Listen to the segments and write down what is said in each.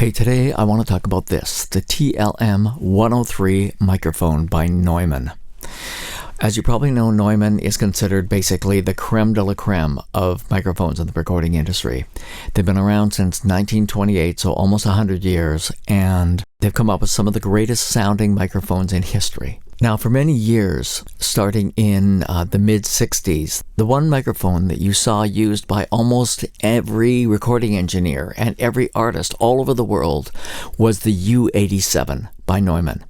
Hey, today I want to talk about this, the TLM103 microphone by Neumann. As you probably know, Neumann is considered basically the creme de la creme of microphones in the recording industry. They've been around since 1928, so almost 100 years, and they've come up with some of the greatest sounding microphones in history. Now, for many years, starting in the mid-60s, the one microphone that you saw used by almost every recording engineer and every artist all over the world was the U87 by Neumann.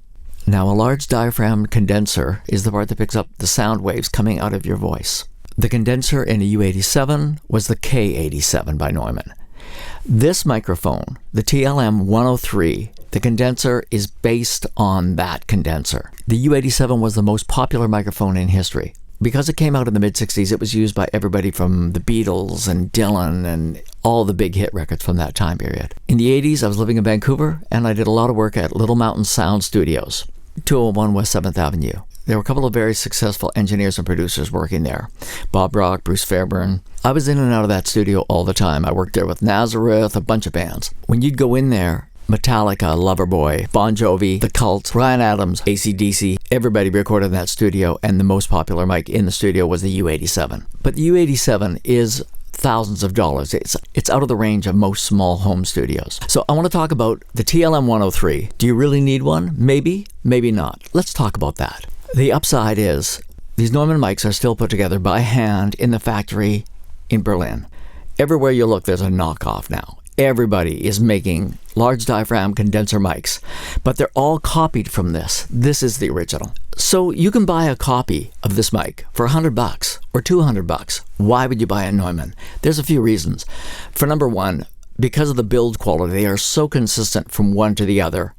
Now, a large diaphragm condenser is the part that picks up the sound waves coming out of your voice. The condenser in a U87 was the K87 by Neumann. This microphone, the TLM103, the condenser is based on that condenser. The U87 was the most popular microphone in history. Because it came out in the mid-60s, it was used by everybody from the Beatles and Dylan and all the big hit records from that time period. In the 80s, I was living in Vancouver, and I did a lot of work at Little Mountain Sound Studios, 201 West 7th Avenue. There were a couple of very successful engineers and producers working there. Bob Brock, Bruce Fairburn. I was in and out of that studio all the time. I worked there with Nazareth, a bunch of bands. When you'd go in there, Metallica, Loverboy, Bon Jovi, The Cult, Bryan Adams, AC/DC, everybody recorded in that studio, and the most popular mic in the studio was the U87. But the U87 is thousands of dollars. It's out of the range of most small home studios. So I want to talk about the TLM103. Do you really need one? Maybe, maybe not. Let's talk about that. The upside is these Neumann mics are still put together by hand in the factory in Berlin. Everywhere you look, there's a knockoff now. Everybody is making large diaphragm condenser mics, but they're all copied from this. This is the original. So you can buy a copy of this mic for $100 or $200. Why would you buy a Neumann? There's a few reasons. For number one, because of the build quality, they are so consistent from one to the other.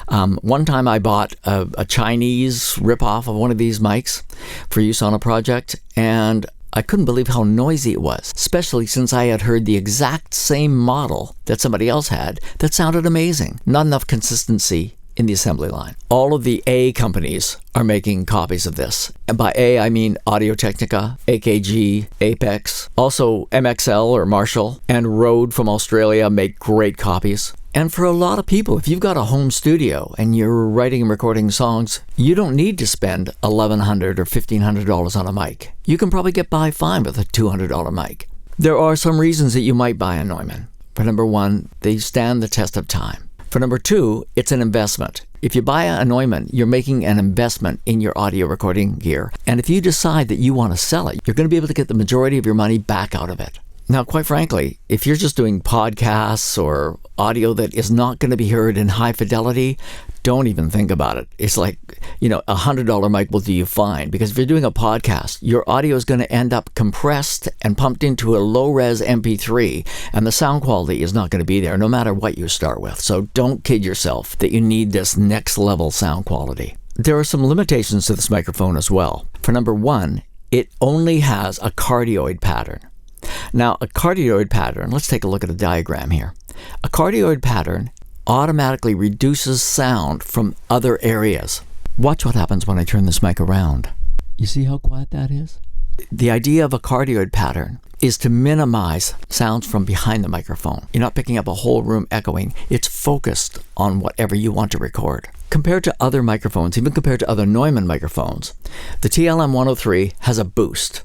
One time I bought a Chinese ripoff of one of these mics for use on a project, and I couldn't believe how noisy it was, especially since I had heard the exact same model that somebody else had that sounded amazing. Not enough consistency in the assembly line. All of the A companies are making copies of this. And by A, I mean Audio-Technica, AKG, Apex, also MXL or Marshall, and Rode from Australia make great copies. And for a lot of people, if you've got a home studio and you're writing and recording songs, you don't need to spend $1,100 or $1,500 on a mic. You can probably get by fine with a $200 mic. There are some reasons that you might buy a Neumann. For number one, they stand the test of time. For number two, it's an investment. If you buy a Neumann, you're making an investment in your audio recording gear. And if you decide that you want to sell it, you're going to be able to get the majority of your money back out of it. Now, quite frankly, if you're just doing podcasts or audio that is not going to be heard in high fidelity, don't even think about it. It's like, a $100 mic will do you fine. Because if you're doing a podcast, your audio is going to end up compressed and pumped into a low-res MP3, and the sound quality is not going to be there no matter what you start with. So don't kid yourself that you need this next-level sound quality. There are some limitations to this microphone as well. For number one, it only has a cardioid pattern. Now, a cardioid pattern, let's take a look at a diagram here. A cardioid pattern automatically reduces sound from other areas. Watch what happens when I turn this mic around. You see how quiet that is? The idea of a cardioid pattern is to minimize sounds from behind the microphone. You're not picking up a whole room echoing. It's focused on whatever you want to record. Compared to other microphones, even compared to other Neumann microphones, the TLM103 has a boost.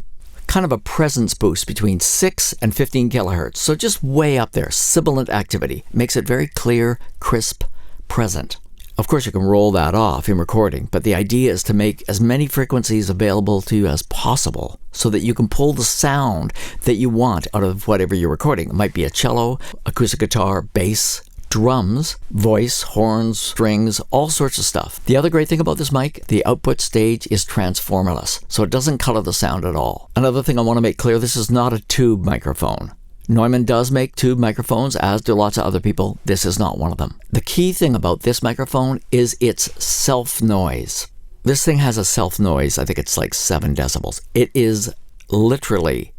Kind of a presence boost between 6 and 15 kilohertz. So just way up there, sibilant activity. Makes it very clear, crisp, present. Of course, you can roll that off in recording, but the idea is to make as many frequencies available to you as possible so that you can pull the sound that you want out of whatever you're recording. It might be a cello, acoustic guitar, bass, drums, voice, horns, strings, all sorts of stuff. The other great thing about this mic, the output stage is transformerless, so it doesn't color the sound at all. Another thing I want to make clear, this is not a tube microphone. Neumann does make tube microphones, as do lots of other people. This is not one of them. The key thing about this microphone is its self-noise. This thing has a self-noise, I think it's like 7 decibels. It is literally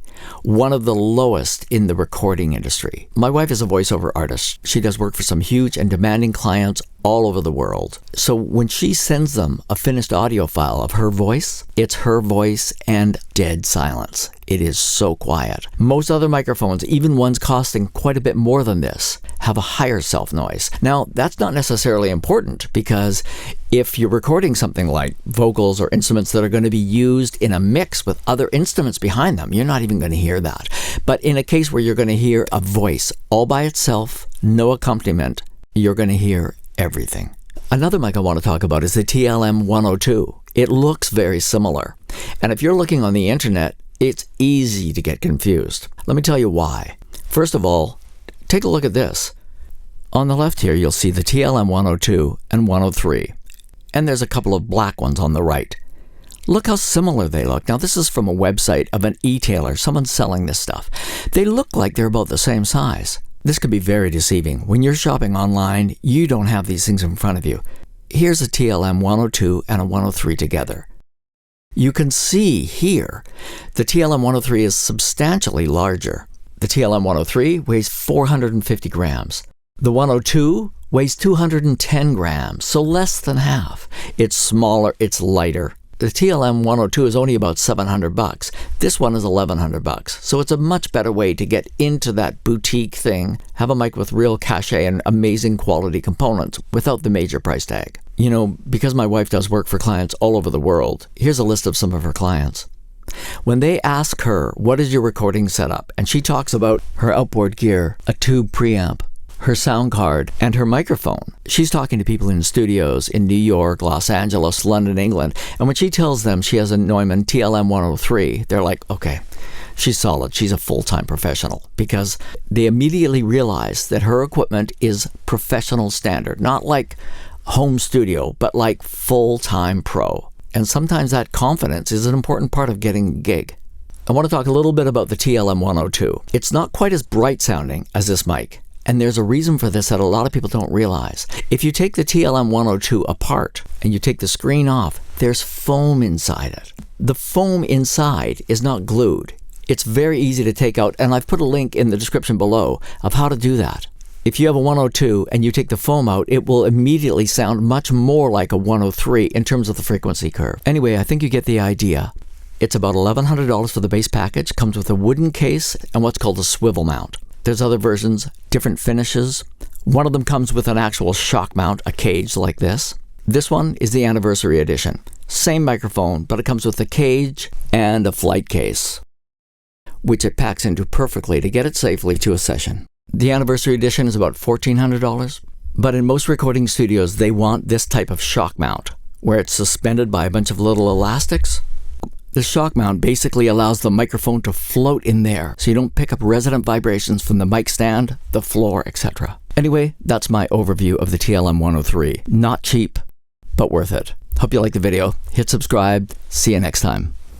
one of the lowest in the recording industry. My wife is a voiceover artist. She does work for some huge and demanding clients all over the world. So when she sends them a finished audio file of her voice, it's her voice and dead silence. It is so quiet. Most other microphones, even ones costing quite a bit more than this, have a higher self-noise. Now, that's not necessarily important, because if you're recording something like vocals or instruments that are going to be used in a mix with other instruments behind them, you're not even going to hear that. But in a case where you're going to hear a voice all by itself, no accompaniment, you're going to hear everything. Another mic I want to talk about is the TLM102. It looks very similar. And if you're looking on the internet, it's easy to get confused. Let me tell you why. First of all, take a look at this. On the left here, you'll see the TLM102 and 103. And there's a couple of black ones on the right. Look how similar they look. Now, this is from a website of an e-tailer. Someone's selling this stuff. They look like they're about the same size. This can be very deceiving. When you're shopping online, you don't have these things in front of you. Here's a TLM102 and a 103 together. You can see here the TLM103 is substantially larger. The TLM103 weighs 450 grams. The 102 weighs 210 grams, so less than half. It's smaller, it's lighter. The TLM102 is only about $700. This one is $1,100. So it's a much better way to get into that boutique thing, have a mic with real cachet and amazing quality components without the major price tag. You know, because my wife does work for clients all over the world, here's a list of some of her clients. When they ask her, what is your recording setup? And she talks about her outboard gear, a tube preamp, her sound card, and her microphone. She's talking to people in studios in New York, Los Angeles, London, England. And when she tells them she has a Neumann TLM103, they're like, okay, she's solid. She's a full-time professional, because they immediately realize that her equipment is professional standard, not like home studio, but like full-time pro. And sometimes that confidence is an important part of getting a gig. I want to talk a little bit about the TLM102. It's not quite as bright sounding as this mic. And there's a reason for this that a lot of people don't realize. If you take the TLM102 apart and you take the screen off, there's foam inside it. The foam inside is not glued. It's very easy to take out, and I've put a link in the description below of how to do that. If you have a 102 and you take the foam out, it will immediately sound much more like a 103 in terms of the frequency curve. Anyway, I think you get the idea. It's about $1,100 for the base package, comes with a wooden case and what's called a swivel mount. There's other versions, different finishes. One of them comes with an actual shock mount, a cage like this. This one is the anniversary edition. Same microphone, but it comes with a cage and a flight case, which it packs into perfectly to get it safely to a session. The anniversary edition is about $1,400, but in most recording studios, they want this type of shock mount, where it's suspended by a bunch of little elastics. The shock mount basically allows the microphone to float in there, so you don't pick up resonant vibrations from the mic stand, the floor, etc. Anyway, that's my overview of the TLM103. Not cheap, but worth it. Hope you liked the video. Hit subscribe. See you next time.